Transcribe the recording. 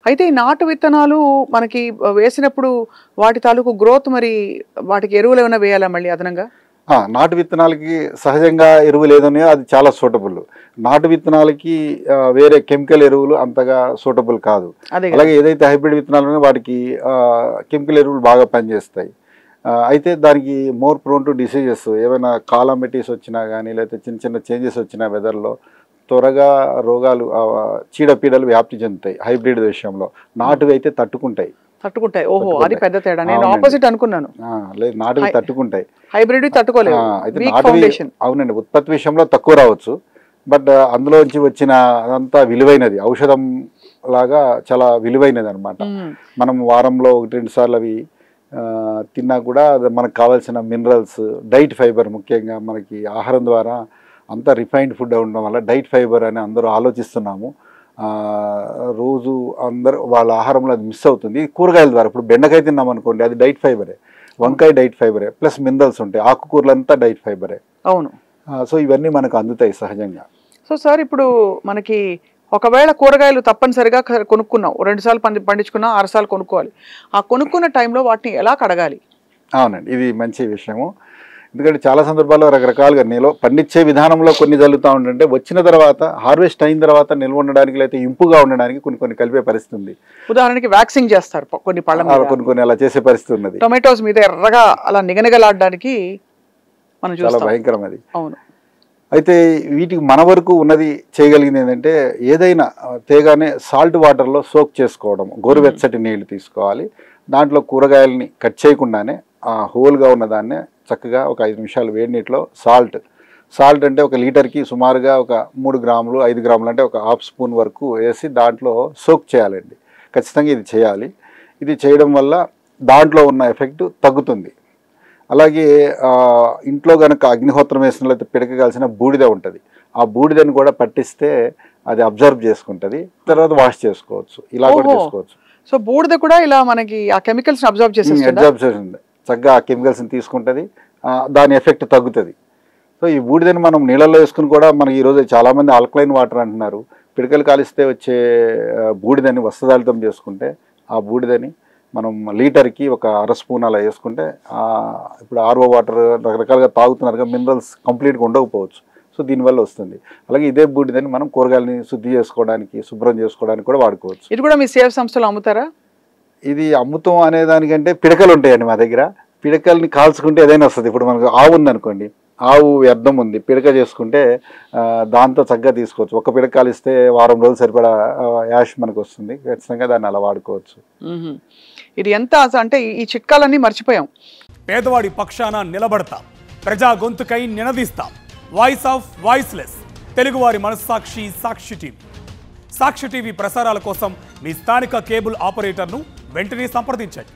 అయితే ఈ నాటు విత్తనాలు మనకి వేసినప్పుడు వాటి తాలూకు గ్రోత్ మరి వాటికి ఎరువులు ఏమైనా వేయాలా మళ్ళీ అదనంగా? నాటు విత్తనాలకి సహజంగా ఎరువులు ఏదన్నాయో అది చాలా సూటబుల్. నాటు విత్తనాలకి వేరే కెమికల్ ఎరువులు అంతగా సూటబుల్ కాదు. అలాగే ఏదైతే హైబ్రిడ్ విత్తనాలు ఉన్నాయో వాటికి కెమికల్ ఎరువులు బాగా పనిచేస్తాయి. అయితే దానికి మోర్ ప్రోన్ టు డిసీజెస్, ఏమైనా కాలామిటీస్ వచ్చినా కానీ లేకపోతే చిన్న చిన్న చేంజెస్ వచ్చినా వెదర్లో త్వరగా రోగాలు చీడపీడలు వ్యాప్తి చెందుతాయి హైబ్రిడ్ విషయంలో. నాటువి అయితే తట్టుకుంటాయి. ఓహో, అది పెద్ద తేడా. నేను ఆపోజిట్ అనుకున్నాను. లేదు, నాటువి తట్టుకుంటాయి, హైబ్రిడ్ తట్టుకోలేదు. అయితే నాటువి అవునండి ఉత్పత్తి విషయంలో తక్కువ రావచ్చు, బట్ అందులోంచి వచ్చిన అదంతా విలువైనది, ఔషధం లాగా చాలా విలువైనది అనమాట. మనం వారంలో 1-2 సార్లు అవి తిన్నా కూడా మనకు కావాల్సిన మినరల్స్, డైట్ ఫైబర్, ముఖ్యంగా మనకి ఆహారం ద్వారా అంతా రిఫైన్డ్ ఫుడ్ ఉండడం వల్ల డైట్ ఫైబర్ అని అందరూ ఆలోచిస్తున్నాము. రోజు అందరూ వాళ్ళ ఆహారంలో అది మిస్ అవుతుంది. కూరగాయల ద్వారా ఇప్పుడు బెండకాయ తిన్నాం అనుకోండి, అది డైట్ ఫైబరే, వంకాయ డైట్ ఫైబరే, ప్లస్ మినరల్స్ ఉంటాయి, ఆకుకూరలంతా డైట్ ఫైబరే. అవును. సో ఇవన్నీ మనకు అందుతాయి సహజంగా. సో సార్, ఇప్పుడు మనకి ఒకవేళ కూరగాయలు తప్పనిసరిగా కొనుక్కున్నాం, 2 సార్లు పండించుకున్నాం, 6 సార్లు కొనుక్కోవాలి. ఆ కొనుక్కున్న టైంలో వాటిని ఎలా కడగాలి? అవునండి, ఇది మంచి విషయము. ఎందుకంటే చాలా సందర్భాల్లో రకరకాలుగా పండించే విధానంలో కొన్ని జరుగుతూ ఉంటుంటే వచ్చిన తర్వాత హార్వెస్ట్ అయిన తర్వాత నిల్వ ఉండడానికి లేకపోతే ఇంపుగా ఉండడానికి కొన్ని కలిపే పరిస్థితి ఉంది. ఉదాహరణకి వ్యాక్సింగ్ చేస్తారు కొన్ని పళ్ళ, కొన్ని అలా చేసే పరిస్థితి ఉన్నది. టొమాటోస్ మీద ఎర్రగా అలా నిగనిగలాడడానికి మనం చాలా భయంకరం అది. అవును. అయితే వీటికి మన వరకు ఉన్నది చేయగలిగింది ఏంటంటే, ఏదైనా తేగానే సాల్ట్ వాటర్లో సోక్ చేసుకోవడం, గోరువెచ్చటి నీళ్లు తీసుకోవాలి. దాంట్లో కూరగాయలని కట్ చేయకుండానే హోల్గా ఉన్నదాన్నే చక్కగా ఒక 5 నిమిషాలు వేడి నీటిలో సాల్ట్ అంటే 1 లీటర్కి సుమారుగా ఒక 3 గ్రాములు 5 గ్రాములు అంటే ఒక ½ స్పూన్ వరకు వేసి దాంట్లో సోక్ చేయాలండి. ఖచ్చితంగా ఇది చేయాలి. ఇది చేయడం వల్ల దాంట్లో ఉన్న ఎఫెక్ట్ తగ్గుతుంది. అలాగే ఇంట్లో కనుక అగ్నిహోత్రం వేసినట్లయితే పిడకగాల్సిన బూడిద ఉంటుంది, ఆ బూడిదని కూడా పట్టిస్తే అది అబ్జర్వ్ చేసుకుంటుంది, తర్వాత వాష్ చేసుకోవచ్చు, ఇలా కూడా చేసుకోవచ్చు. సో బూడిద కూడా ఇలా మనకి ఆ కెమికల్స్ అబ్జర్వ్ చేస్తుంది, చక్కగా ఆ కెమికల్స్ని తీసుకుంటుంది, దాని ఎఫెక్ట్ తగ్గుతుంది. సో ఈ బూడిదని మనం నీళ్ళల్లో వేసుకుని కూడా మనకి ఈరోజు చాలామంది ఆల్కలైన్ వాటర్ అంటున్నారు. పిడకలు కాలిస్తే వచ్చే బూడిదని వస్త్రదాలితం చేసుకుంటే ఆ బూడిదని మనం లీటర్కి ఒక ½ స్పూన్ అలా వేసుకుంటే, ఇప్పుడు ఆర్ఓ వాటర్ రకరకాలుగా తాగుతున్నారు, మినరల్స్ కంప్లీట్గా ఉండకపోవచ్చు, సో దీనివల్ల వస్తుంది. అలాగే ఇదే బూడిదని మనం కూరగాయలని శుద్ధి చేసుకోవడానికి, శుభ్రం చేసుకోవడానికి కూడా వాడుకోవచ్చు. ఇది కూడా మీ సేవ్ సంస్థలో అమ్ముతారా? ఇది అమ్ముతాం అనే దానికంటే పిడకలు ఉంటాయండి మా దగ్గర. పిడకల్ని కాల్చుకుంటే ఏదైనా వస్తుంది. ఇప్పుడు మనకు ఆవు ఉందనుకోండి, ఆవు వ్యర్థం ఉంది, పిడక చేసుకుంటే దాంతో చక్కగా తీసుకోవచ్చు. ఒక పిడక కాలిస్తే వారం రోజులు సరిపడా యాష్ మనకు వస్తుంది. ఖచ్చితంగా దాన్ని అలా వాడుకోవచ్చు. ఇది ఎంత అంటే ఈ చిట్కాలన్నీ మర్చిపోయాం. పేదవాడి పక్షాన నిలబడతాం, ప్రజా గొంతుకై నినదిస్తాం. వాయిస్ ఆఫ్ వాయిస్లెస్, తెలుగువారి మనస్సాక్షి సాక్షి టీవీ. సాక్షి టీవీ ప్రసారాల కోసం మీ స్థానిక కేబుల్ ఆపరేటర్ను వెంటనే సంప్రదించండి.